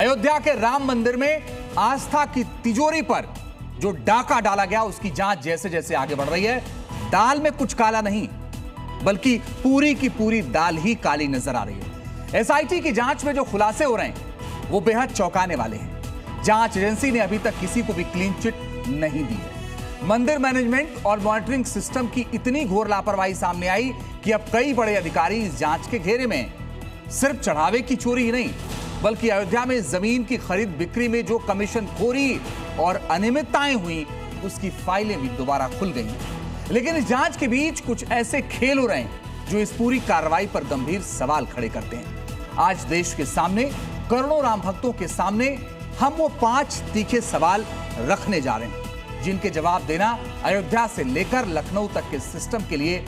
अयोध्या के राम मंदिर में आस्था की तिजोरी पर जो डाका डाला गया उसकी जांच जैसे जैसे आगे बढ़ रही है, दाल में कुछ काला नहीं बल्कि पूरी की पूरी दाल ही काली नजर आ रही है। एसआईटी की जांच में जो खुलासे हो रहे हैं वो बेहद चौंकाने वाले हैं। जांच एजेंसी ने अभी तक किसी को भी क्लीन चिट नहीं दी है। मंदिर मैनेजमेंट और मॉनिटरिंग सिस्टम की इतनी घोर लापरवाही सामने आई कि अब कई बड़े अधिकारी इस जांच के घेरे में हैं। सिर्फ चढ़ावे की चोरी ही नहीं बल्कि अयोध्या में जमीन की खरीद बिक्री में जो कमीशन खोरी और अनियमितताएं हुई उसकी फाइलें भी दोबारा खुल गई। लेकिन इस जांच के बीच कुछ ऐसे खेल हो रहे हैं जो इस पूरी कार्रवाई पर गंभीर सवाल खड़े करते हैं। आज देश के सामने, करोड़ों राम भक्तों के सामने हम वो 5 तीखे सवाल रखने जा रहे हैं जिनके जवाब देना अयोध्या से लेकर लखनऊ तक के सिस्टम के लिए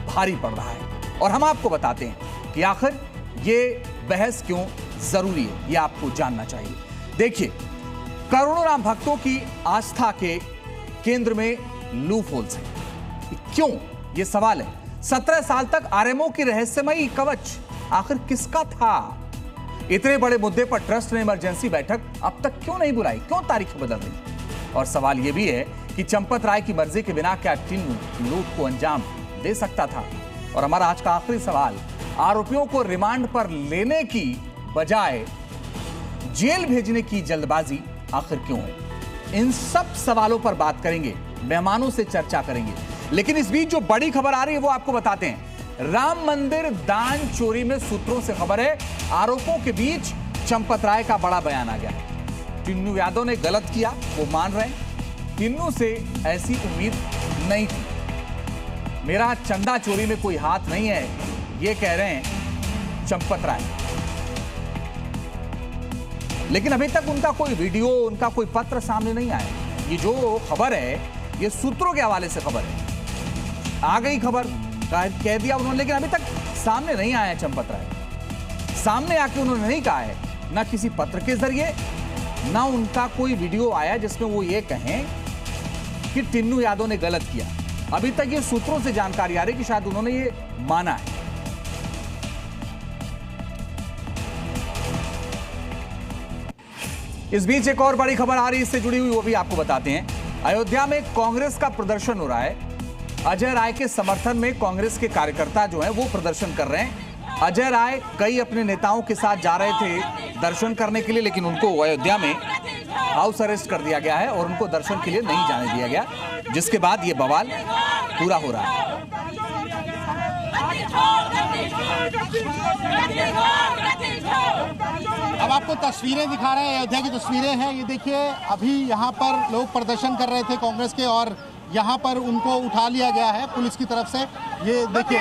भारी पड़ रहा है। और हम आपको बताते हैं कि आखिर ये बहस क्यों जरूरी है, ये आपको जानना चाहिए। देखिए, करोड़ों राम भक्तों की आस्था के केंद्र में लूप होल्स हैं। क्यों, ये सवाल है। 17 साल तक आरएमओ की रहस्यमयी कवच आखिर किसका था? इतने बड़े मुद्दे पर ट्रस्ट ने इमरजेंसी बैठक अब तक क्यों नहीं बुलाई? क्यों तारीख बदल रही? और सवाल यह भी है कि चंपत राय की मर्जी के बिना क्या टिन्नू लूट को अंजाम दे सकता था? और हमारा आज का आखिरी सवाल, आरोपियों को रिमांड पर लेने की बजाय जेल भेजने की जल्दबाजी आखिर क्यों है? इन सब सवालों पर बात करेंगे, मेहमानों से चर्चा करेंगे। लेकिन इस बीच जो बड़ी खबर आ रही है वो आपको बताते हैं। राम मंदिर दान चोरी में सूत्रों से खबर है, आरोपों के बीच चंपत राय का बड़ा बयान आ गया है। टिन्नू यादव ने गलत किया, वो मान रहे हैं। टिन्नू से ऐसी उम्मीद नहीं थी। मेरा चंदा चोरी में कोई हाथ नहीं है, ये कह रहे हैं चंपत राय। लेकिन अभी तक उनका कोई वीडियो, उनका कोई पत्र सामने नहीं आया। ये जो खबर है ये सूत्रों के हवाले से खबर है। आ गई खबर, कह दिया उन्होंने, लेकिन अभी तक सामने नहीं आया चंपत राय। सामने आके उन्होंने नहीं कहा है, ना किसी पत्र के जरिए, ना उनका कोई वीडियो आया जिसमें वो ये कहें कि टिन्नू यादव ने गलत किया। अभी तक ये सूत्रों से जानकारी आ रही कि शायद उन्होंने ये माना है। इस बीच एक और बड़ी खबर आ रही है इससे जुड़ी हुई, वो भी आपको बताते हैं। अयोध्या में कांग्रेस का प्रदर्शन हो रहा है। अजय राय के समर्थन में कांग्रेस के कार्यकर्ता जो हैं वो प्रदर्शन कर रहे हैं। अजय राय कई अपने नेताओं के साथ जा रहे थे दर्शन करने के लिए, लेकिन उनको अयोध्या में हाउस अरेस्ट कर दिया गया है और उनको दर्शन के लिए नहीं जाने दिया गया, जिसके बाद ये बवाल पूरा हो रहा है। अब आपको तस्वीरें दिखा रहे हैं, अयोध्या की तस्वीरें हैं। ये देखिए, अभी यहाँ पर लोग प्रदर्शन कर रहे थे कांग्रेस के और यहाँ पर उनको उठा लिया गया है पुलिस की तरफ से। ये देखिए,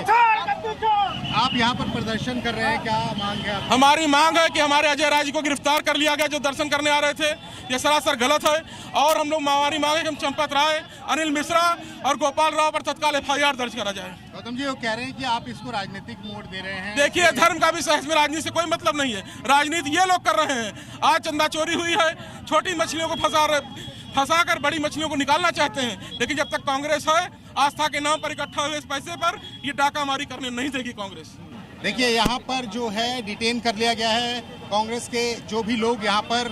आप यहाँ पर प्रदर्शन कर रहे हैं, क्या मांग है? हमारी मांग है कि हमारे अजय राय जी को गिरफ्तार कर लिया गया जो दर्शन करने आ रहे थे। ये सरासर गलत है और हम लोग हमारी मांग है कि हम चंपत राय, अनिल मिश्रा और गोपाल राव पर तत्काल FIR दर्ज करा जाए। गौतम जी, वो कह रहे हैं कि आप इसको राजनीतिक मोड़ दे रहे हैं। देखिए, धर्म का भी सहज में राजनीति से कोई मतलब नहीं है। राजनीति ये लोग कर रहे हैं। आज चंदा चोरी हुई है, छोटी मछलियों को फंसाकर बड़ी मछलियों को निकालना चाहते हैं, लेकिन जब तक कांग्रेस है, आस्था के नाम पर इकट्ठा हुए इस पैसे पर ये डाकामारी करने नहीं देगी कांग्रेस। देखिए, यहाँ पर जो है डिटेन कर लिया गया है। कांग्रेस के जो भी लोग यहाँ पर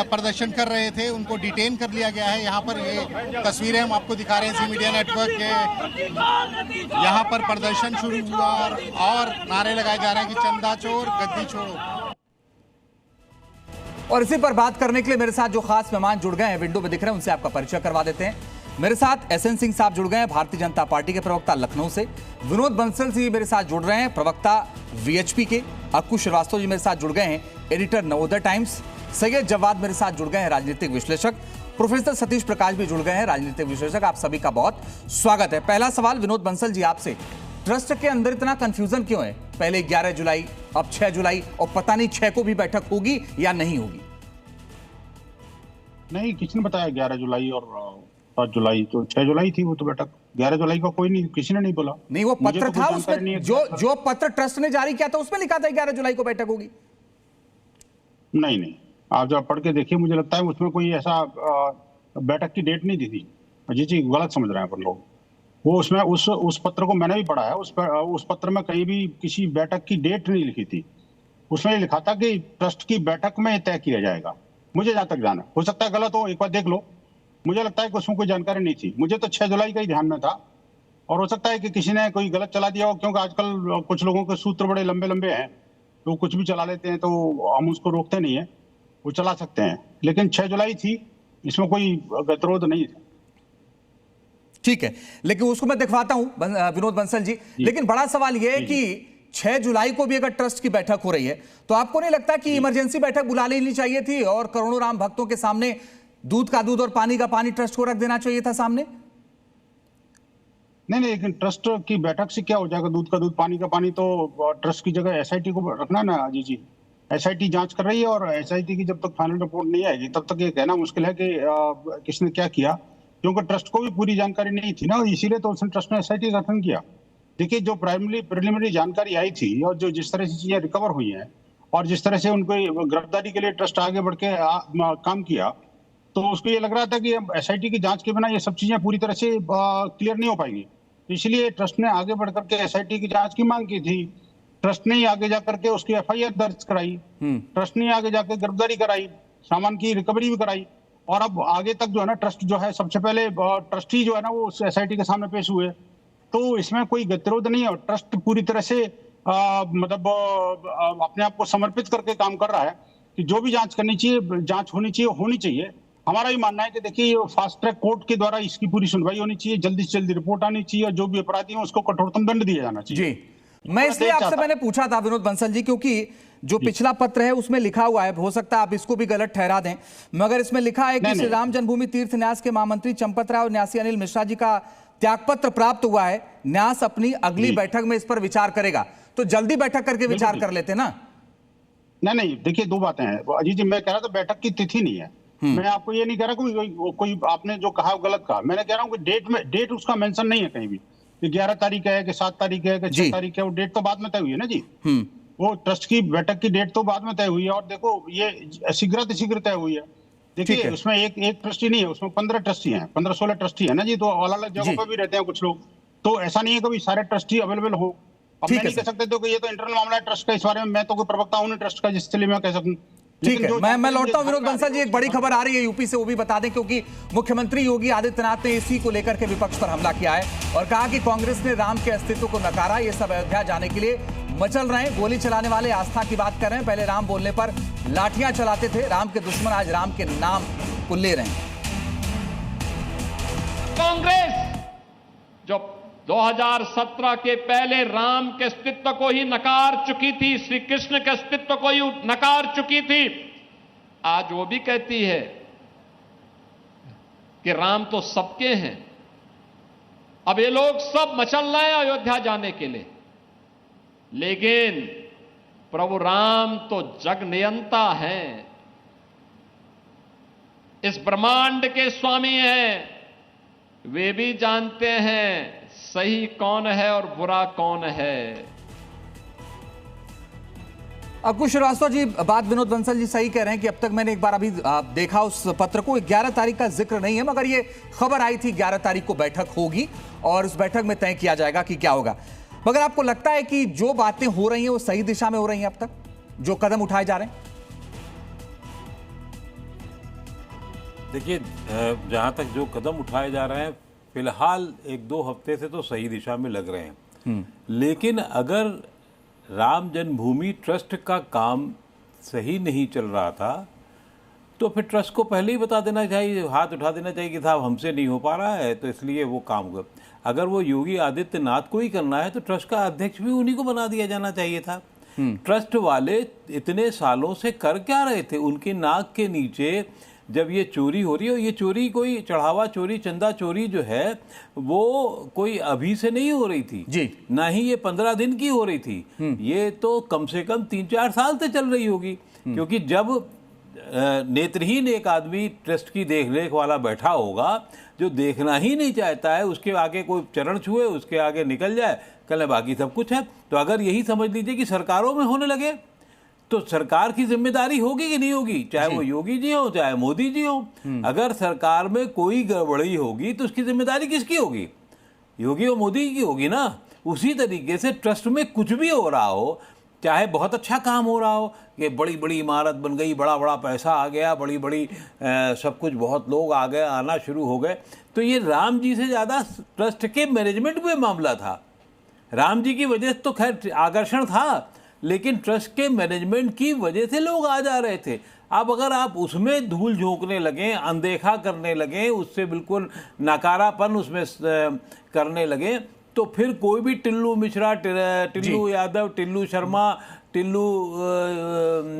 प्रदर्शन कर रहे थे उनको डिटेन कर लिया गया है। यहाँ पर ये तस्वीरें हम आपको दिखा रहे हैं जी मीडिया नेटवर्क के। यहाँ पर प्रदर्शन शुरू हुआ और नारे लगाए जा रहे हैं कि चंदा चोर गद्दी छोड़ो। और इसी पर बात करने के लिए मेरे साथ जो खास मेहमान जुड़ गए हैं, विंडो में दिख रहे हैं, उनसे आपका परिचय करवा देते हैं। मेरे साथ SN सिंह साहब जुड़ गए हैं, भारतीय जनता पार्टी के प्रवक्ता लखनऊ से। विनोद बंसल जी मेरे साथ जुड़ रहे हैं, प्रवक्ता VHP के। अक्कू श्रीवास्तव जी मेरे साथ जुड़ गए हैं, एडिटर नवोदय टाइम्स। सैयद जवाद मेरे साथ जुड़ गए हैं, राजनीतिक विश्लेषक। प्रोफेसर सतीश प्रकाश भी जुड़ गए हैं, राजनीतिक विश्लेषक। आप सभी का बहुत स्वागत है। पहला सवाल विनोद बंसल जी आपसे, ट्रस्ट के अंदर इतना कंफ्यूजन क्यों है? पहले 11 जुलाई, अब 6 जुलाई और पता नहीं 6 को भी बैठक होगी या नहीं होगी? नहीं, किसने बताया 11 जुलाई और 7 जुलाई? तो 6 जुलाई थी वो तो बैठक। 11 जुलाई को कोई नहीं, किसी ने नहीं बोला। नहीं, वो पत्र था उसमें, जो पत्र ट्रस्ट ने जारी किया था उसमें लिखा था 11 जुलाई को बैठक होगी। नहीं, आप जब पढ़ के देखिए, मुझे लगता है उसमें कोई ऐसा बैठक की डेट नहीं दी थी। जी जी, गलत समझ रहे हैं पर लोग। वो उसमें उस पत्र को मैंने भी पढ़ा है। उस पत्र में कहीं भी किसी बैठक की डेट नहीं लिखी थी। उसमें लिखा था कि ट्रस्ट की बैठक में तय किया जाएगा। मुझे जहां तक जाना, हो सकता है गलत हो, एक बार देख लो। मुझे लगता है कि उसमें कोई जानकारी नहीं थी, मुझे तो 6 जुलाई का ही ध्यान में था, और हो सकता है कि किसी ने कोई गलत चला दिया हो, क्योंकि आजकल कुछ लोगों के सूत्र बड़े लंबे लंबे हैं, तो कुछ भी चला लेते हैं, तो हम उसको रोकते नहीं है, वो चला सकते हैं। लेकिन 6 जुलाई थी, इसमें कोई गतिरोध नहीं था। ठीक है, लेकिन उसको मैं दिखवाता हूं विनोद बंसल जी। लेकिन बड़ा सवाल यह है कि 6 जुलाई को भी अगर ट्रस्ट की बैठक हो रही है, तो आपको नहीं लगता कि इमरजेंसी बैठक बुला लेनी चाहिए थी और करोड़ों राम भक्तों के सामने दूध का दूध और पानी का पानी ट्रस्ट को रख देना चाहिए था सामने? नहीं, लेकिन ट्रस्ट की बैठक से क्या हो जाएगा? दूध का दूध पानी का पानी तो ट्रस्ट की जगह एसआईटी को रखना ना। जी, एसआईटी जांच कर रही है, और एसआईटी की जब तक फाइनल रिपोर्ट नहीं आएगी तब तक ये कहना मुश्किल है कि किसने क्या किया, क्योंकि ट्रस्ट को भी पूरी जानकारी नहीं थी ना, इसीलिए तो उसने ट्रस्ट ने एसआईटी का गठन किया। देखिए, जो प्रिलिमिनरी जानकारी आई थी और जो जिस तरह से चीजें रिकवर हुई हैं और जिस तरह से उनको गिरफ्तारी के लिए ट्रस्ट आगे बढ़ के काम किया, तो उसको ये लग रहा था कि एसआईटी की जांच के बिना ये सब चीजें पूरी तरह से क्लियर नहीं हो पाएंगी। तो इसलिए ट्रस्ट ने आगे बढ़ करके एसआईटी की जांच की मांग की थी। ट्रस्ट ने आगे जाकर के उसकी एफआईआर दर्ज कराई, ट्रस्ट ने आगे जाकर गिरफ्तारी कराई, सामान की रिकवरी भी कराई, और अब आगे तक जो है ना, ट्रस्ट जो है सबसे पहले ट्रस्टी जो है ना वो एसआईटी के सामने पेश हुए। तो इसमें कोई गतिरोध नहीं है, और ट्रस्ट पूरी तरह से मतलब अपने आप को समर्पित करके काम कर रहा है कि जो भी जांच करनी चाहिए, जांच होनी चाहिए। हमारा भी मानना है कि देखिए, फास्ट ट्रैक कोर्ट के द्वारा इसकी पूरी सुनवाई होनी चाहिए, जल्दी से जल्दी रिपोर्ट आनी चाहिए, और जो भी अपराधी है उसको कठोरतम दंड दिया जाना चाहिए। जी, मैं इसलिए आपसे मैंने पूछा था विनोद बंसल जी, क्योंकि जो पिछला पत्र है उसमें लिखा हुआ है, हो सकता है आप इसको भी गलत ठहरा दें, मगर इसमें लिखा है कि श्री राम जन्मभूमि तीर्थ न्यास के महामंत्री चंपत राय और न्यासी अनिल मिश्रा जी का त्यागपत्र प्राप्त हुआ है। न्यास अपनी अगली बैठक में इस पर विचार करेगा। तो जल्दी बैठक करके विचार कर लेते ना। नहीं, देखिए, दो बातें हैं अजीत जी। मैं कह रहा था बैठक की तिथि नहीं है, मैं आपको ये नहीं कह रहा कोई आपने जो कहा गलत कहा। मैंने कह रहा हूँ कि डेट उसका मेंशन नहीं है कहीं भी, 11 तारीख है कि 7 तारीख है कि 6 तारीख है, वो डेट तो बाद में तय हुई है ना जी। वो ट्रस्ट की बैठक की डेट तो बाद में तय हुई है, और देखो ये शीघ्र तय हुई है। देखिए, उसमें एक ट्रस्टी नहीं है, उसमें 15 ट्रस्टी हैं, 15-16 ट्रस्टी है ना जी। तो अलग अलग जगहों पर भी रहते हैं कुछ लोग, तो ऐसा नहीं है कभी सारे ट्रस्टी अवेलेबल हो। अब मैं नहीं कह सकते तो कि ये तो इंटरनल मामला है ट्रस्ट का, इस बारे में मैं तो कोई प्रवक्ता हूं नहीं ट्रस्ट का जिसके लिए मैं कह सकूं। ठीक है, मैं लौटता हूं विनोद बंसल जी। एक बड़ी खबर आ रही है यूपी से, वो भी बता दें, क्योंकि मुख्यमंत्री योगी आदित्यनाथ ने इसी को लेकर के विपक्ष पर हमला किया है और कहा कि कांग्रेस ने राम के अस्तित्व को नकारा। ये सब अयोध्या जाने के लिए मचल रहे हैं। गोली चलाने वाले आस्था की बात कर रहे हैं, पहले राम बोलने पर लाठियां चलाते थे। राम के दुश्मन आज राम के नाम को ले रहे हैं। कांग्रेस जो 2017 के पहले राम के अस्तित्व को ही नकार चुकी थी, श्री कृष्ण के अस्तित्व को ही नकार चुकी थी, आज वो भी कहती है कि राम तो सबके हैं। अब ये लोग सब मचल रहे हैं अयोध्या जाने के लिए, लेकिन प्रभु राम तो जग नियंता हैं, इस ब्रह्मांड के स्वामी हैं। वे भी जानते हैं सही कौन है और बुरा कौन है। अंकुश श्रीवास्तव जी, बात विनोद बंसल जी सही कह रहे हैं कि अब तक मैंने एक बार अभी देखा उस पत्र को, 11 तारीख का जिक्र नहीं है, मगर ये खबर आई थी 11 तारीख को बैठक होगी और उस बैठक में तय किया जाएगा कि क्या होगा। मगर आपको लगता है कि जो बातें हो रही हैं वो सही दिशा में हो रही हैं अब तक, जो कदम उठाए जा रहे हैं? देखिए, जहां तक जो कदम उठाए जा रहे हैं फिलहाल 1-2 हफ्ते से तो सही दिशा में लग रहे हैं, लेकिन अगर राम जन्मभूमि ट्रस्ट का काम सही नहीं चल रहा था तो फिर ट्रस्ट को पहले ही बता देना चाहिए, हाथ उठा देना चाहिए कि साहब हमसे नहीं हो पा रहा है, तो इसलिए वो काम कर। अगर वो योगी आदित्यनाथ को ही करना है तो ट्रस्ट का अध्यक्ष भी उन्हीं को बना दिया जाना चाहिए था। ट्रस्ट वाले इतने सालों से कर क्या रहे थे? उनके नाक के नीचे जब ये चोरी हो रही है, ये चोरी कोई चढ़ावा चोरी, चंदा चोरी जो है वो कोई अभी से नहीं हो रही थी जी, ना ही ये 15 दिन की हो रही थी, ये तो कम से कम 3-4 साल से चल रही होगी। क्योंकि जब नेत्रहीन एक आदमी ट्रस्ट की देखरेख वाला बैठा होगा जो देखना ही नहीं चाहता है, उसके आगे कोई चरण छुए, उसके आगे निकल जाए, कल बाकी सब कुछ है। तो अगर यही समझ लीजिए कि सरकारों में होने लगे तो सरकार की जिम्मेदारी होगी कि नहीं होगी, चाहे वो योगी जी हो चाहे मोदी जी हो। अगर सरकार में कोई गड़बड़ी होगी तो उसकी जिम्मेदारी किसकी होगी? योगी और मोदी की होगी ना। उसी तरीके से ट्रस्ट में कुछ भी हो रहा हो चाहे बहुत अच्छा काम हो रहा हो कि बड़ी बड़ी इमारत बन गई, बड़ा बड़ा पैसा आ गया, बड़ी बड़ी सब कुछ, बहुत लोग आ गए, आना शुरू हो गए, तो ये राम जी से ज़्यादा ट्रस्ट के मैनेजमेंट में मामला था। राम जी की वजह से तो खैर आकर्षण था, लेकिन ट्रस्ट के मैनेजमेंट की वजह से लोग आ जा रहे थे। अब अगर आप उसमें धूल झोंकने लगें, अनदेखा करने लगें, उससे बिल्कुल नकारापन उसमें करने लगें, तो फिर कोई भी टिल्लू मिश्रा, टिल्लू यादव, टिल्लू शर्मा, टिल्लू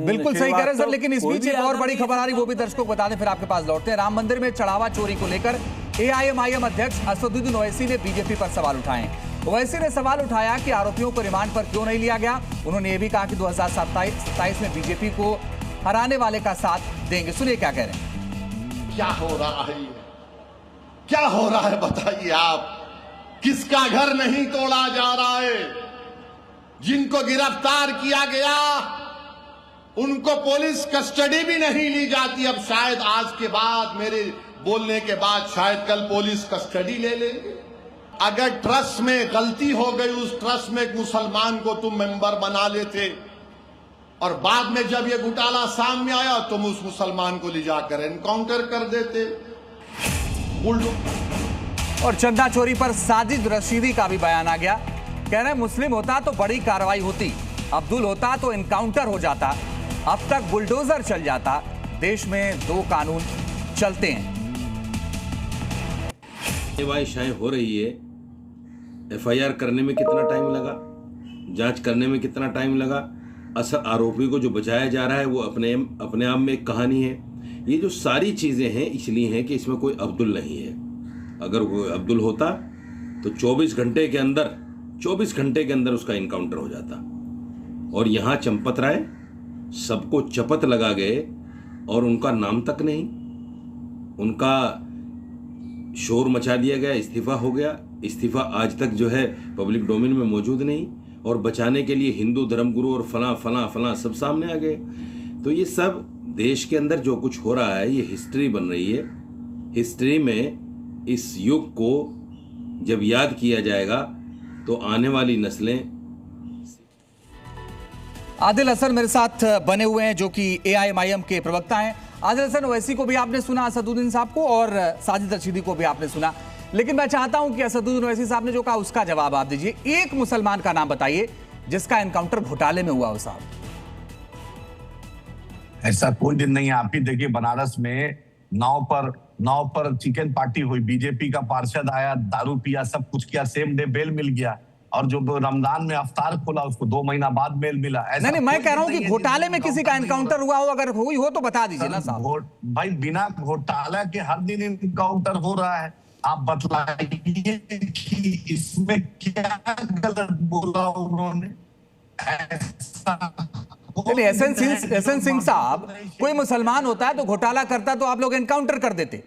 बिल्कुल सही कह रहे हैं सर। लेकिन इस बीच एक और बड़ी खबर आ रही, वो भी दर्शकों को बता दें, फिर आपके पास लौटते हैं। राम मंदिर में चढ़ावा चोरी को लेकर एआईएमआईएम अध्यक्ष असदुद्दीन ओवैसी ने बीजेपी पर सवाल उठाए। ओवैसी ने सवाल उठाया कि आरोपियों को रिमांड पर क्यों नहीं लिया गया। उन्होंने ये भी कहा कि 2027 में बीजेपी को हराने वाले का साथ देंगे। सुनिए क्या कह रहे हैं। क्या हो रहा है, क्या हो रहा है बताइए आप। किसका घर नहीं तोड़ा जा रहा है। जिनको गिरफ्तार किया गया उनको पुलिस कस्टडी भी नहीं ली जाती। अब शायद आज के बाद, मेरे बोलने के बाद, शायद कल पुलिस कस्टडी ले लेंगे। अगर ट्रस्ट में गलती हो गई, उस ट्रस्ट में एक मुसलमान को तुम मेंबर बना लेते और बाद में जब ये घोटाला सामने आया तुम उस मुसलमान को ले जाकर एनकाउंटर कर देते। और चंदा चोरी पर साजिद रशीदी का भी बयान आ गया। कह रहे मुस्लिम होता तो बड़ी कार्रवाई होती, अब्दुल होता तो एनकाउंटर हो जाता, अब तक बुलडोजर चल जाता। देश में 2 कानून चलते हैं। शायद हो रही है, एफआईआर करने में कितना टाइम लगा, जांच करने में कितना टाइम लगा, असल आरोपी को जो बचाया जा रहा है वो अपने आप में एक कहानी है। ये जो सारी चीजें हैं इसलिए हैं कि इसमें कोई अब्दुल नहीं है। अगर कोई अब्दुल होता तो 24 घंटे के अंदर उसका इनकाउंटर हो जाता। और यहां चंपत राय सबको चपत लगा गए और उनका नाम तक नहीं, उनका शोर मचा दिया गया, इस्तीफा हो गया। इस्तीफा आज तक जो है पब्लिक डोमेन में मौजूद नहीं, और बचाने के लिए हिंदू धर्मगुरु और फला फला फला सब सामने आ गए। तो ये सब देश के अंदर जो कुछ हो रहा है ये हिस्ट्री बन रही है। हिस्ट्री में इस युग को जब याद किया जाएगा तो आने वाली नस्लें। आदिल हसन मेरे साथ बने हुए हैं, जो कि एआईएमआईएम के प्रवक्ता हैं। आदिल हसन, ओवैसी को भी आपने सुना, असदुद्दीन साहब को, और साजिद रशीदी को भी आपने सुना, लेकिन मैं चाहता हूं कि असदुद्दीन ओवैसी साहब ने जो कहा उसका जवाब आप दीजिए। एक मुसलमान का नाम बताइए जिसका एनकाउंटर घोटाले में हुआ हो साहब। ऐसा कोई दिन नहीं है। आप ही देखिए, बनारस में नाव पर चिकन पार्टी हुई, बीजेपी का पार्षद आया, दारू पिया, सब कुछ किया, सेम डे बेल मिल गया, और जो रमजान में अफ्तार खोला उसको 2 महीना बाद बेल मिला। नहीं, मैं कह रहा हूं कि घोटाले में किसी का एनकाउंटर हुआ हो, अगर हुई हो तो बता दीजिए ना साहब। भाई बिना घोटाला के हर दिन एनकाउंटर हो रहा है। आप बतलाइए कि इसमें क्या गलत बोला उन्होंने। एसएन सिंह साहब, कोई मुसलमान होता है तो घोटाला करता तो आप लोग एनकाउंटर कर देते,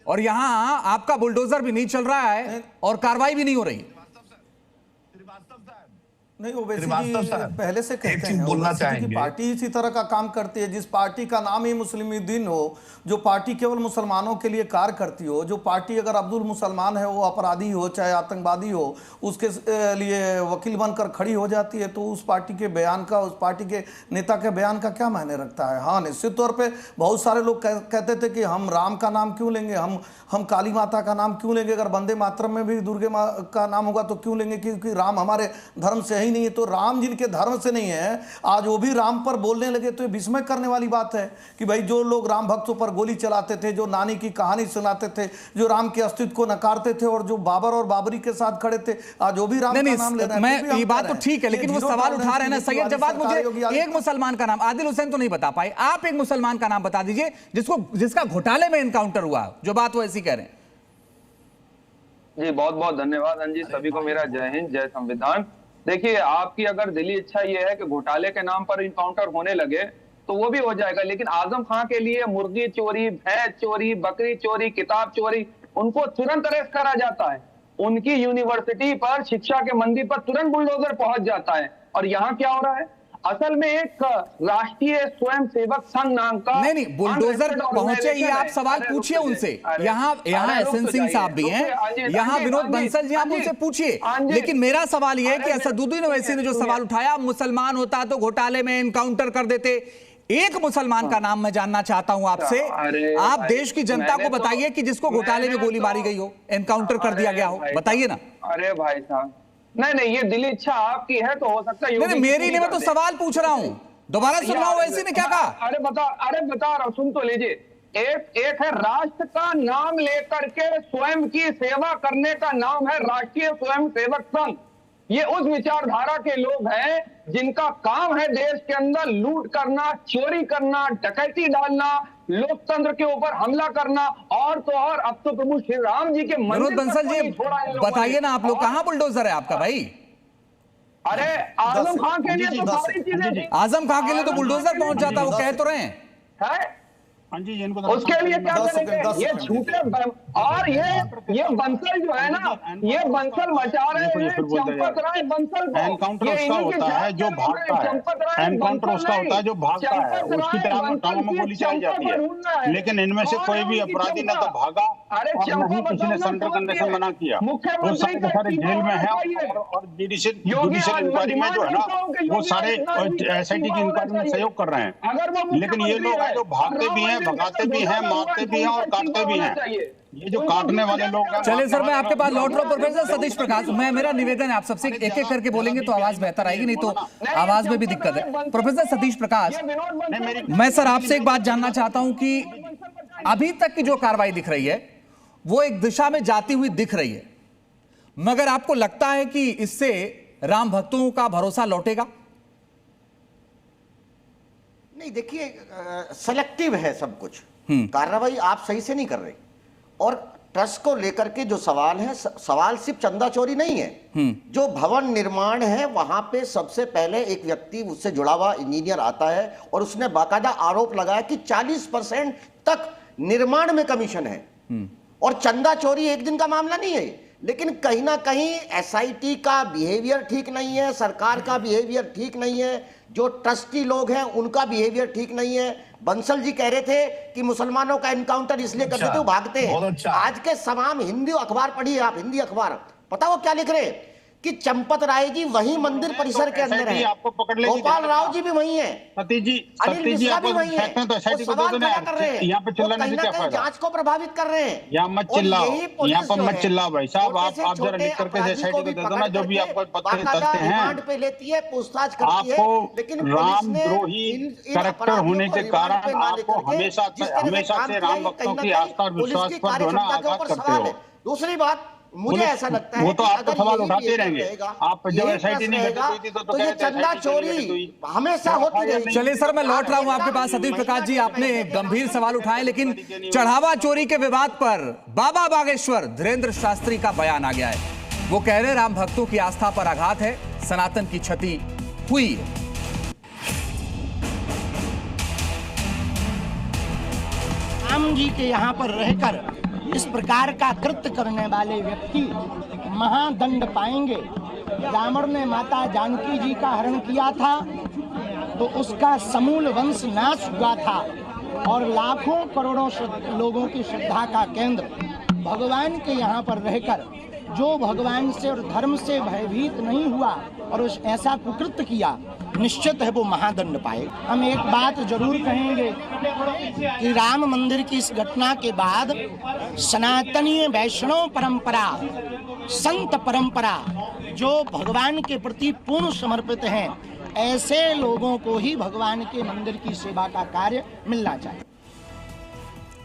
और यहां आपका बुलडोजर भी नहीं चल रहा है और कार्रवाई भी नहीं हो रही। नहीं, वो पहले से कहते हैं बोलना चाहेंगे, पार्टी इसी तरह का काम करती है। जिस पार्टी का नाम ही मुस्लिमुद्दीन हो, जो पार्टी केवल मुसलमानों के लिए कार्य करती हो, जो पार्टी अगर अब्दुल मुसलमान है वो अपराधी हो चाहे आतंकवादी हो, उसके लिए वकील बनकर खड़ी हो जाती है, तो उस पार्टी के बयान का, उस पार्टी के नेता के बयान का क्या मायने रखता है। हाँ, निश्चित तौर पर बहुत सारे लोग कहते थे कि हम राम का नाम क्यों लेंगे, हम काली माता का नाम क्यों लेंगे, अगर वंदे मातरम में भी दुर्गे माँ का नाम होगा तो क्यों लेंगे, क्योंकि राम हमारे धर्म से नहीं है। तो राम जिनके धर्म से नहीं है, आज वो भी राम पर बोलने लगे, तो ये विस्मय करने वाली बात है कि भाई जो लोग राम भक्तों पर गोली चलाते थे, जो नानी की कहानी सुनाते थे, जो राम के अस्तित्व को नकारते थे, और जो बाबर और बाबरी के साथ खड़े थे, आज वो भी राम का नाम ले रहे हैं। मैं ये बात तो ठीक है, लेकिन वो सवाल उठा रहे हैं ना सैयद जवाद। मुझे एक मुसलमान का नाम, आदिल हुसैन तो नहीं बता पाए, आप एक मुसलमान का नाम बता दीजिए जिसका घोटाले में एनकाउंटर हुआ, जो बात वो ऐसी कह रहे हैं। जी बहुत बहुत धन्यवाद रंजीत, सभी को मेरा जय हिंद, जय संविधान। देखिए, आपकी अगर दिली इच्छा ये है कि घोटाले के नाम पर इनकाउंटर होने लगे तो वो भी हो जाएगा, लेकिन आजम खान के लिए मुर्गी चोरी, भैंस चोरी, बकरी चोरी, किताब चोरी, उनको तुरंत अरेस्ट करा जाता है। उनकी यूनिवर्सिटी पर, शिक्षा के मंदिर पर तुरंत बुलडोजर पहुंच जाता है। और यहाँ क्या हो रहा है, असल में एक राष्ट्रीय स्वयं सेवक संघ नाम का नहीं बुलडोजर पहुंचे, ये आप सवाल पूछिए उनसे। यहाँ एसएन सिंह साहब भी हैं, यहाँ विनोद बंसल जी, आप उनसे पूछिए। लेकिन मेरा सवाल यह है कि असदुद्दीन ओवैसी ने जो सवाल उठाया, मुसलमान होता तो घोटाले में एनकाउंटर कर देते। एक मुसलमान का नाम मैं जानना चाहता हूं आपसे। आप देश की जनता को बताइए कि जिसको घोटाले में गोली मारी गई हो, एनकाउंटर कर दिया गया हो, बताइए ना। अरे भाई साहब, नहीं ये दिली इच्छा आपकी है तो हो सकता है। नहीं मेरी नहीं, मैं तो सवाल पूछ रहा हूं, दोबारा सुनवाओ। वैसे ने क्या कहा? अरे बता रहा हूं, सुन तो लीजिए। एक है राष्ट्र का नाम लेकर के स्वयं की सेवा करने का नाम है राष्ट्रीय स्वयं सेवक संघ। ये उस विचारधारा के लोग हैं जिनका काम है देश के अंदर लूट करना, चोरी करना, डकैती डालना, लोकतंत्र के ऊपर हमला करना, और तो और अब तो प्रभु श्री राम जी के विनोद बंसल जी बताइए ना, आप लोग कहाँ बुलडोजर है आपका भाई? अरे आजम खान के लिए तो सारी चीजें, आजम खान के लिए तो बुलडोजर पहुंच जाता, वो कह तो रहे हैं। हाँ जी, उसके लिए क्या करेंगे? ये झूठे और ये बंसल जो है ना, ये बंसल मचा रहे हैं चंपत राय बंसल को। एनकाउंटर उसका होता है जो भागता है, एनकाउंटर उसका होता है जो भागता है, उसकी तरह टांगों में गोली चलाई जाती है। लेकिन इनमें से कोई भी अपराधी न तो भागा और न ही किसी ने सरेंडर करने से मना किया। वो सारे जेल में है और जुडिशियल इंक्वायरी में जो है ना, वो सारे एसआईटी की इंक्वायरी में सहयोग कर रहे हैं। लेकिन ये लोग हैं जो भागते भी हैं, भगाते भी हैं, मारते भी हैं और काटते भी हैं। ये जो काटने वाले लोग हैं। चलिए सर, मैं आपके पास लौट रहा हूं। प्रोफेसर सतीश प्रकाश, मेरा निवेदन है आप सबसे, एक एक करके बोलेंगे तो आवाज बेहतर आएगी, नहीं तो आवाज में भी दिक्कत है। प्रोफेसर सतीश प्रकाश, मैं सर आपसे एक बात जानना चाहता हूं कि अभी तक की जो कार्रवाई दिख रही है वो एक दिशा में जाती हुई दिख रही है, मगर आपको लगता है कि इससे राम भक्तों का भरोसा लौटेगा? नहीं, देखिए सेलेक्टिव है सब कुछ, कार्रवाई आप सही से नहीं कर रहे। और ट्रस्ट को लेकर के जो सवाल है, सवाल सिर्फ चंदा चोरी नहीं है। जो भवन निर्माण है वहां पे सबसे पहले एक व्यक्ति उससे जुड़ा हुआ इंजीनियर आता है और उसने बाकायदा आरोप लगाया कि 40% तक निर्माण में कमीशन है। और चंदा चोरी एक दिन का मामला नहीं है, लेकिन कहीं ना कहीं एसआईटी का बिहेवियर ठीक नहीं है, सरकार का बिहेवियर ठीक नहीं है, जो ट्रस्टी लोग हैं उनका बिहेवियर ठीक नहीं है। बंसल जी कह रहे थे कि मुसलमानों का एनकाउंटर इसलिए करते थे वो भागते हैं। आज के तमाम हिंदी अखबार पढ़िए आप, हिंदी अखबार, पता वो क्या लिख रहे हैं कि चंपत राय जी वही मंदिर परिसर के अंदर है, गोपाल राव जी भी वही है, अनिल मिश्रा भी वही है। तो सवाल खड़ा कर रहे हैं, यहाँ पे चिल्लाने से क्या फायदा? जांच को प्रभावित कर रहे हैं। यहाँ मत चिल्लाओ, यहाँ पर मत चिल्लाओ भाई साहब, आप जरा लिख करके एसआईटी को दे दो ना, जो भी आपको पता हैं रिमांड पे लेती है, पूछताछ करती है। लेकिन रामद्रोही कैरेक्टर होने के कारण आपको हमेशा से राम भक्तों की आस्था और विश्वास पर जो है ना आघात करते हो। दूसरी बात, मुझे ऐसा लगता है वो तो आप तो सवाल उठाते रहेंगे। आप जब एसआईटी नहीं भेजी तो चंदा चोरी हमेशा होती रही। चलिए सर, मैं लौट रहा हूं आपके पास। सतीश प्रकाश जी, आपने गंभीर सवाल उठाए, लेकिन चढ़ावा चोरी के विवाद पर बाबा बागेश्वर धीरेन्द्र शास्त्री का बयान आ गया है। वो कह रहे राम भक्तों की आस्था पर आघात है, सनातन की क्षति हुई है। राम जी के यहाँ पर रहकर इस प्रकार का कृत्य करने वाले व्यक्ति महादंड पाएंगे। रावण ने माता जानकी जी का हरण किया था तो उसका समूल वंश नाश हुआ था और लाखों करोड़ों लोगों की श्रद्धा का केंद्र भगवान के यहाँ पर रहकर जो भगवान से और धर्म से भयभीत नहीं हुआ और उस ऐसा कुकृत्य किया, निश्चित है वो महादंड पाए। हम एक बात जरूर कहेंगे कि राम मंदिर की इस घटना के बाद सनातनीय वैष्णव परंपरा, संत परंपरा जो भगवान के प्रति पूर्ण समर्पित हैं, ऐसे लोगों को ही भगवान के मंदिर की सेवा का कार्य मिलना चाहिए।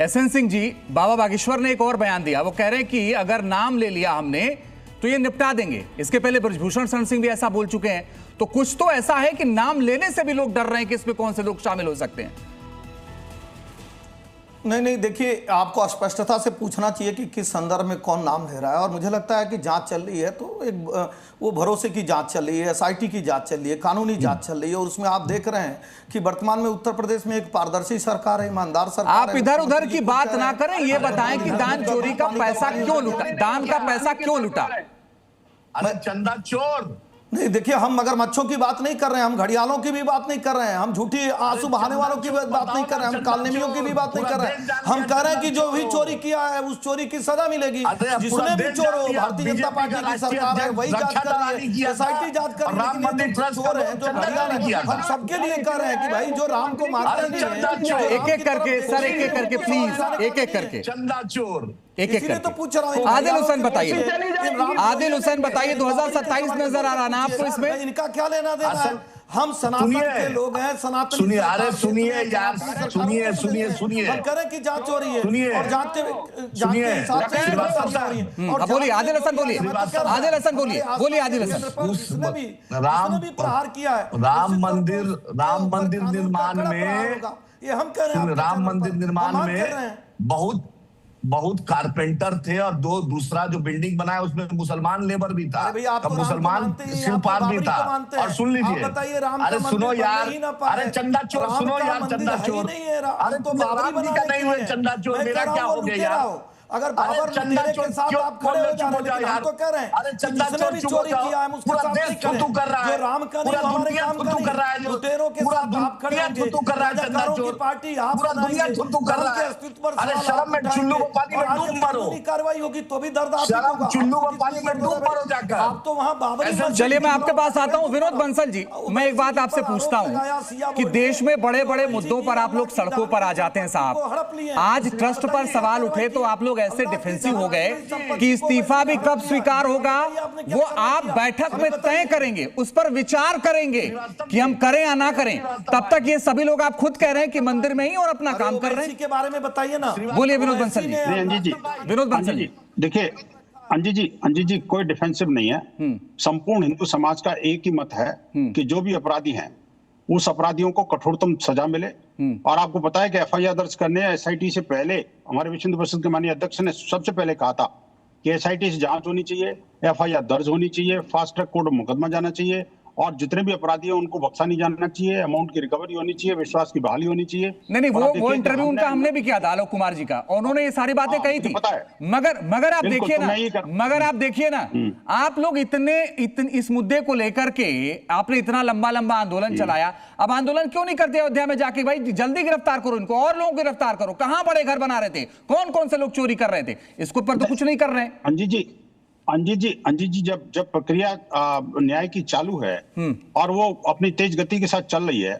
एसएन सिंह जी, बाबा बागेश्वर ने एक और बयान दिया। वो कह रहे हैं कि अगर नाम ले लिया हमने तो ये निपटा देंगे। इसके पहले ब्रजभूषण शरण सिंह भी ऐसा बोल चुके हैं। तो कुछ तो ऐसा है कि नाम लेने से भी लोग डर रहे हैं कि इसमें कौन से लोग शामिल हो सकते हैं। नहीं, देखिए आपको स्पष्टता से पूछना चाहिए कि किस संदर्भ में कौन नाम ले रहा है। और मुझे लगता है कि जांच चल रही है, तो एक वो भरोसे की जांच चल रही है, एसआईटी की जांच चल रही है, कानूनी जांच चल रही है। और उसमें आप देख रहे हैं कि वर्तमान में उत्तर प्रदेश में एक पारदर्शी सरकार है, ईमानदार सरकार। आप इधर उधर की बात ना करें, ये बताएं कि दान चोरी का पैसा क्यों लूटा, दान का पैसा क्यों लूटा? चंदा चोर नहीं देखिए, हम मगरमच्छों की बात नहीं कर रहे हैं, हम घड़ियालों की भी बात नहीं कर रहे हैं, हम झूठी आंसू बहाने वालों की बात नहीं कर रहे हैं, हम कालनेमियों की भी बात नहीं कर रहे हैं। हम कह रहे हैं कि जो भी चोरी किया है उस चोरी की सजा मिलेगी। जिसने भी चोर हो, भारतीय जनता पार्टी की सरकार है वही जांच कर रही है, SIT जांच कर रही है। चोर है जो घड़ियाल है, हम सबके लिए कह रहे हैं कि भाई जो राम को मारते नहीं है, एक एक करके सर, एक एक करके प्लीज, एक एक करके चंदा चोर, एक एक करके तो पूछ रहा हूं। आदिल हुसैन बताइए, आदिल हुसैन बताइए, 2027 नजर आ रहा ना आपको इसमें? इनका क्या लेना देना है? हम सनातन के लोग हैं, सनातन। सुनिए, अरे सुनिए यार, सुनिए सुनिए सुनिए, हम करें कि जांच हो रही है सुनिए, और जांच के हिसाब से हो रही है। और बोलिए आदिल हसन, बोलिए आदिल हसन, बोलिए बोलिए आदिल हसन। उसने भी प्रहार किया है राम मंदिर निर्माण में, ये हम कह रहे हैं, राम मंदिर निर्माण में बहुत कारपेंटर थे और दूसरा जो बिल्डिंग बनाया उसमें मुसलमान लेबर भी था, मुसलमान शिल्पकार भी था। और सुन लीजिए, अरे सुनो यार, अरे चंदा चोर, सुनो यार चंदा चोर, अरे तो राम जी का नहीं हुए चंदा चोर, मेरा क्या हो गया यार? अगर बाबर चंदा चोर साथ आप खड़े हो जा रहे हैं, हम तो कह रहे हैं, अरे चंदा चोर भी चोरी किया है उसके साथ नहीं करें। तू कर रहा है, जो राम का नहीं हमारे काम कर रहा है, जो लुटेरों के साथ आप खड़े होंगे, तू कर रहा है चंदा चोर की पार्टी आप पूरा दुनिया तू कर रहा है। अरे शर्म में चुल्लू को पानी में डूब मरो, कार्रवाई होगी तो भी दर्द आपको शर्म, चुल्लू को पानी में डूब मरो जाकर। आप तो वहां बाबर। चलिए मैं आपके पास आता हूं विनोद बंसल जी, मैं एक बात आपसे पूछता हूं कि देश में बड़े बड़े मुद्दों पर आप लोग सड़कों पर आ जाते हैं साहब, आज ट्रस्ट पर सवाल उठे तो आप लोग ऐसे डिफेंसिव हो गए कि इस्तीफा भी कब स्वीकार होगा वो आप बैठक में तय करेंगे, उस पर विचार करेंगे कि हम करें या ना करें। तब तक ये सभी लोग आप खुद कह रहे हैं कि मंदिर में ही और अपना काम कर रहे हैं। के बारे में बताइए ना, बोलिए विनोद बंसल जी। अंजी जी, विनोद बंसल जी देखिए, अंजी जी कोई डिफेंसिव नहीं है। संपूर्ण हिंदू समाज का एक ही मत है कि जो भी अपराधी हैं उस अपराधियों को कठोरतम सजा मिले। और आपको पता है कि FIR दर्ज करने SIT से पहले हमारे विश्व हिंदू परिषद के माननीय अध्यक्ष ने सबसे पहले कहा था कि SIT से जांच होनी चाहिए, FIR दर्ज होनी चाहिए, फास्ट ट्रैक कोर्ट में मुकदमा जाना चाहिए और जितने भी अपराधी हैं उनको बख्शा नहीं जाना चाहिए, अमाउंट की रिकवरी होनी चाहिए, विश्वास की बहाली होनी चाहिए। नहीं वो इंटरव्यू उनका हमने भी किया था, आलोक कुमार जी का, उन्होंने ये सारी बातें कही थी। मगर आप देखिए ना, आप लोग इतने इस मुद्दे को लेकर के आपने इतना लंबा आंदोलन चलाया, अब आंदोलन क्यों नहीं करते अयोध्या में जाके? भाई जल्दी गिरफ्तार करो इनको, और लोगों को गिरफ्तार करो। कहां बड़े घर बना रहे थे, कौन कौन से लोग चोरी कर रहे थे, इसके ऊपर तो कुछ नहीं कर रहे हैं। अंजी जी जब प्रक्रिया न्याय की चालू है और वो अपनी तेज गति के साथ चल रही है,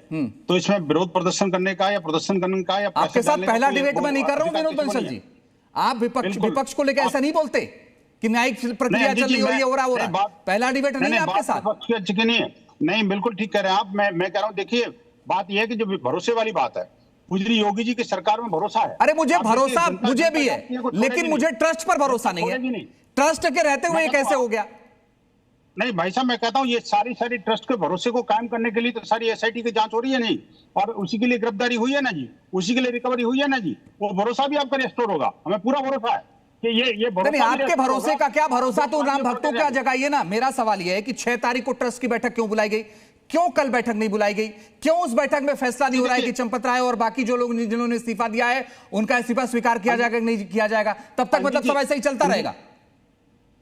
तो इसमें विरोध प्रदर्शन करने का या प्रदर्शन करने का या आपके साथ पहला डिबेट मैं नहीं कर रहा हूं विनोद बंसल जी, आप विपक्ष को लेकर ऐसा नहीं बोलते कि न्यायिक प्रक्रिया चल रही हो रहा है। पहला डिबेट नहीं है आपके साथ। नहीं, बिल्कुल ठीक कह रहे हैं आप। मैं कह रहा हूँ, देखिए बात यह है कि जो भरोसे वाली बात है, पूजनी योगी जी की सरकार में भरोसा है। अरे मुझे भरोसा मुझे भी है, लेकिन मुझे ट्रस्ट पर भरोसा नहीं है। ट्रस्ट के रहते हुए कैसे हो गया? नहीं भाई साहब, मैं कहता हूं ये सारी ट्रस्ट के भरोसे को कायम करने के लिए तो सारी SIT की जांच हो रही है नहीं, और उसी के लिए गिरफ्तारी हुई है ना जी, उसी के लिए रिकवरी हुई है ना जी, वो भरोसा भी आपका रिस्टोर होगा। हमें पूरा भरोसा है कि ये भरोसा नहीं, आपके भरोसे का क्या भरोसा, तो राम भक्तों क्या जगाइए ना। मेरा सवाल यह है कि 6 तारीख को ट्रस्ट की बैठक क्यों बुलाई गई, क्यों कल बैठक नहीं बुलाई गई, क्यों उस बैठक में फैसला नहीं हो रहा है कि चंपत राय और बाकी जो लोग जिन्होंने इस्तीफा दिया है उनका इस्तीफा स्वीकार किया जाएगा कि नहीं किया जाएगा? तब तक मतलब सब ऐसा ही चलता रहेगा?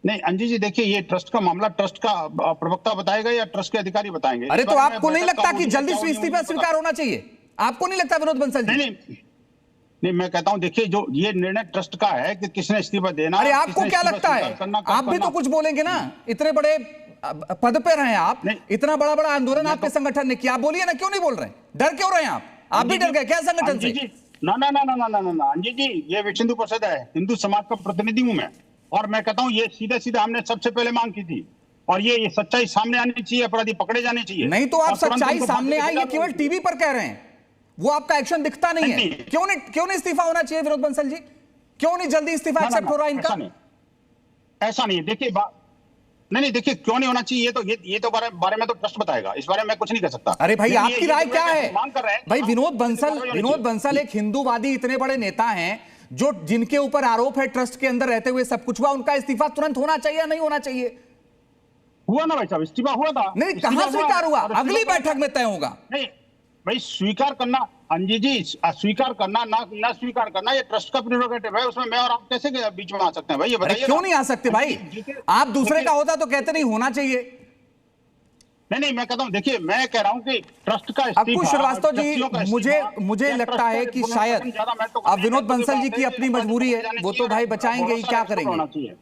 नहीं अंजी जी, देखिए ये ट्रस्ट का मामला ट्रस्ट का प्रवक्ता बताएगा या ट्रस्ट के अधिकारी बताएंगे। अरे तो आपको नहीं लगता कि जल्दी से इस्तीफा स्वीकार होना चाहिए? आपको नहीं लगता विनोद बंसल जी? नहीं, मैं कहता हूं देखिए जो ये निर्णय ट्रस्ट का है कि किसने इस्तीफा देना। अरे आपको क्या लगता है, आप भी तो कुछ बोलेंगे ना, इतने बड़े पद पे रहे आप, इतना बड़ा आंदोलन आपके संगठन ने किया, बोलिए ना, क्यों नहीं बोल रहे? डर क्यों रहे हैं आप भी डर गए क्या संगठन से? ना अंजी जी, ये विश्व हिंदू परिषद है, हिंदू समाज का प्रतिनिधि हूं मैं, और मैं कहता हूं ये सीधे हमने सबसे पहले मांग की थी, और ये सच्चाई सामने आनी चाहिए, अपराधी पकड़े जाने चाहिए। नहीं तो आप सच्चाई सामने आई, ये केवल टीवी पर कह रहे हैं, वो आपका एक्शन दिखता नहीं है। क्यों नहीं इस्तीफा होना चाहिए विनोद बंसल जी? क्यों नहीं जल्दी इस्तीफा एक्सेप्ट हो रहा है इनका? ऐसा नहीं, देखिए नहीं देखिए क्यों नहीं होना चाहिए, ये तो बारे में तो ट्रस्ट बताएगा, इस बारे में कुछ नहीं कर सकता। अरे भाई आपकी राय क्या है? भाई विनोद बंसल एक हिंदूवादी इतने बड़े नेता हैं जो जिनके ऊपर आरोप है ट्रस्ट के अंदर रहते हुए सब कुछ हुआ, उनका इस्तीफा तुरंत होना चाहिए या नहीं होना चाहिए? हुआ ना भाई साहब, इस्तीफा हुआ था। नहीं, कहां स्वीकार हुआ? अगली बैठक में तय होगा। नहीं भाई, स्वीकार करना अंजी जी, स्वीकार करना ना स्वीकार करना ये ट्रस्ट का प्रेरोगेटिव है, उसमें मैं और आप कैसे बीच में आ सकते हैं भाई? ये बताइए। क्यों नहीं आ सकते भाई? आप दूसरे का होता तो कहते नहीं होना चाहिए, नहीं, मैं कहता हूँ, देखिए मैं कह रहा हूँ कि ट्रस्ट का अक्कू श्रीवास्तव जी, मुझे लगता है कि शायद अब विनोद बंसल जी की अपनी मजबूरी है, वो तो भाई बचाएंगे ही, क्या करेंगे,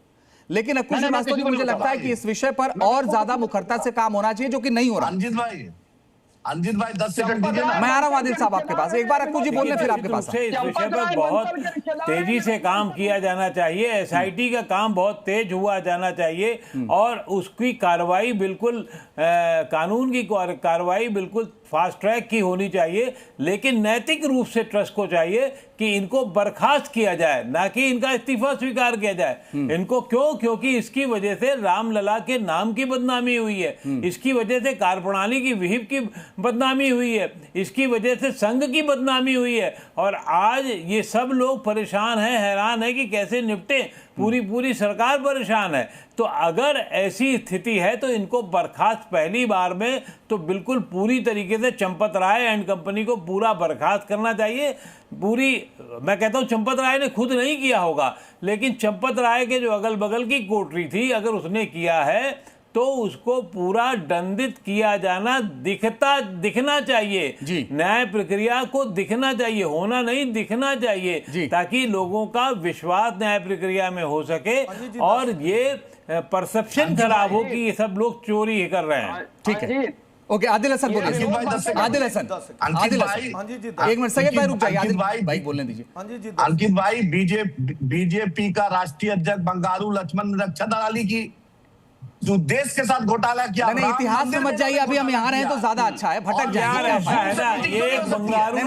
लेकिन अक्कू श्रीवास्तव जी मुझे लगता है कि इस विषय पर और ज्यादा मुखरता से काम होना चाहिए, जो कि नहीं हो रहा। अंजित भाई 10 सेकंड दीजिए ना। मैं आ रहा हूं आदिल साहब आपके पास, एक बार अक्कू जी बोलने फिर आपके पास। इस विषय पर बहुत तेजी से काम किया जाना चाहिए, एसआईटी का काम बहुत तेज हुआ जाना चाहिए और उसकी कार्रवाई बिल्कुल कानून की कार्रवाई बिल्कुल फास्ट ट्रैक की होनी चाहिए, लेकिन नैतिक रूप से ट्रस्ट को चाहिए कि इनको बर्खास्त किया जाए, ना कि इनका इस्तीफा स्वीकार किया जाए। इनको क्यों? क्योंकि इसकी वजह से रामलला के नाम की बदनामी हुई है, इसकी वजह से कार्यप्रणाली की विहिप की बदनामी हुई है, इसकी वजह से संघ की बदनामी हुई है, और आज ये सब लोग परेशान हैं, हैरान है कि कैसे निपटे। पूरी सरकार परेशान है। तो अगर ऐसी स्थिति है तो इनको बर्खास्त पहली बार में तो बिल्कुल पूरी तरीके से चंपत राय एंड कंपनी को पूरा बर्खास्त करना चाहिए। मैं कहता हूं चंपत राय ने खुद नहीं किया होगा, लेकिन चंपत राय के जो अगल बगल की कोठरी थी, अगर उसने किया है तो उसको पूरा दंडित किया जाना दिखना चाहिए। न्याय प्रक्रिया को दिखना चाहिए, होना नहीं, दिखना चाहिए, ताकि लोगों का विश्वास न्याय प्रक्रिया में हो सके और ये परसेप्शन खराब हो कि ये सब लोग चोरी कर रहे हैं। ठीक है, ओके, आदिल हसन बोलिए। आदिल हसन, एक मिनट, सैयद भाई रुक जाइए, आदिल भाई बोलने दीजिए। अंकित भाई, बीजेपी का राष्ट्रीय अध्यक्ष बंगारू लक्ष्मण ने रक्षा दलाली की, जो देश के साथ घोटाला किया। नहीं, इतिहास में मत जाइए, अभी हम यहाँ रहे तो ज्यादा अच्छा है, भटक जाएंगे। एक बंगारू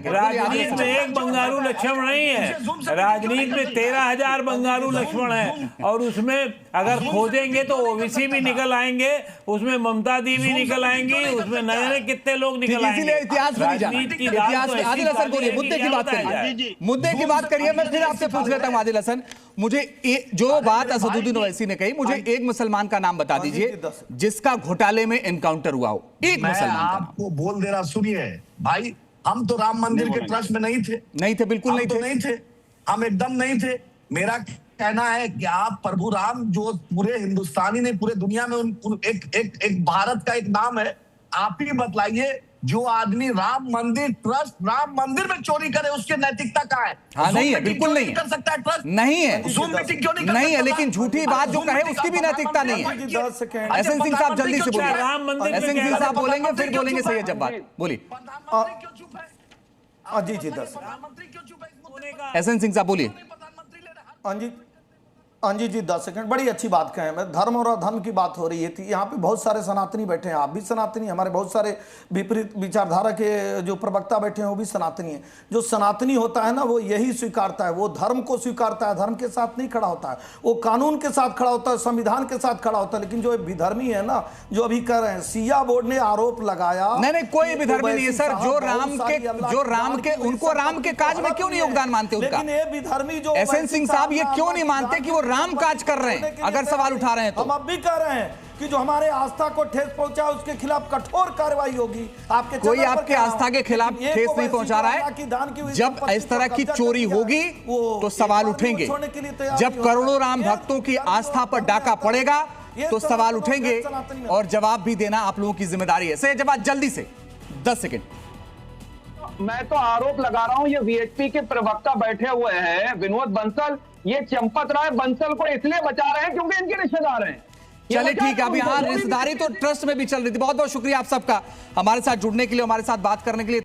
राजनीति में एक बंगारू लक्ष्मण नहीं है, राजनीति में 13,000 बंगारू लक्ष्मण है, और उसमें अगर खोजेंगे तो ओबीसी भी निकल आएंगे, उसमें ममता दी भी निकल आएंगी, उसमें नए कितने लोग निकल आएंगे। इतिहास आदिल हसन बोलिए, मुद्दे की बात करिए, मुद्दे की बात करिए। मैं फिर आपसे पूछ लेता हूँ आदिल हसन, मुझे जो बात असदुद्दीन ओवैसी ने कही, मुझे एक मुसलमान का नाम बता दीजिए जिसका घोटाले में एनकाउंटर हुआ हो, एक मुसलमान का नाम। आपको बोल दे रहा, सुनिए भाई, हम तो राम मंदिर के ट्रस्ट में नहीं थे, बिल्कुल नहीं थे, हम एकदम नहीं थे। मेरा कहना है कि आप प्रभु राम, जो पूरे हिंदुस्तानी ने पूरे दुनिया में एक भारत का एक नाम है, आप ही बतलाइए जो आदमी राम मंदिर ट्रस्ट, राम मंदिर में चोरी करे, उसकी नैतिकता कहाँ है? हाँ, नहीं है, बिल्कुल नहीं कर सकता है ट्रस्ट, नहीं है, जूम मीटिंग क्यों नहीं है, लेकिन झूठी बात जो कहे उसकी भी नैतिकता नहीं है। एसएन सिंह साहब जल्दी से बोलिए, एसएन सिंह साहब बोलेंगे, फिर बोलेंगे सैयद जब्बार, बोलिए। जी 10 एसएन सिंह साहब बोलिए। हाँ जी 10 सेकंड। बड़ी अच्छी बात कहें, मैं धर्म और अधर्म की बात हो रही थी, यहाँ पे बहुत सारे सनातनी बैठे हैं, आप भी सनातनी, हमारे बहुत सारे विपरीत विचारधारा के जो प्रवक्ता बैठे हैं वो भी सनातनी हैं। जो सनातनी होता है ना, वो यही स्वीकारता है, वो धर्म को स्वीकारता है, धर्म के साथ नहीं खड़ा होता है, वो कानून के साथ खड़ा होता है, संविधान के साथ खड़ा होता है। लेकिन जो विधर्मी है ना, जो अभी कर रहे हैं, सिया बोर्ड ने आरोप लगाया, नहीं कोई विधर्मी नहीं है सर, जो राम के उनको राम के काज में क्यों नहीं योगदान मानते उनका? लेकिन ये विधर्मी जो एसएन सिंह साहब ये क्यों नहीं मानते कि वो राम काज कर रहे हैं? अगर सवाल उठा रहे हैं तो हम अब भी कह रहे हैं कि जो हमारे आस्था को ठेस पहुंचा उसके खिलाफ कठोर कार्रवाई होगी। आपके कोई आपके आस्था के खिलाफ ठेस नहीं पहुंचा रहा है। जब इस तरह की चोरी होगी तो सवाल उठेंगे, जब करोड़ों राम भक्तों की आस्था पर डाका पड़ेगा तो सवाल उठेंगे और जवाब भी देना आप लोगों की जिम्मेदारी है। सही जवाब जल्दी से 10 सेकंड। मैं तो आरोप लगा रहा हूं, ये वीएचपी के प्रवक्ता बैठे हुए हैं विनोद बंसल, ये चंपत राय बंसल को इसलिए बचा रहे हैं क्योंकि इनके रिश्तेदार हैं। चलिए ठीक है, अब यहाँ रिश्तेदारी तो ट्रस्ट में भी चल रही थी। बहुत बहुत शुक्रिया आप सबका हमारे साथ जुड़ने के लिए, हमारे साथ बात करने के लिए।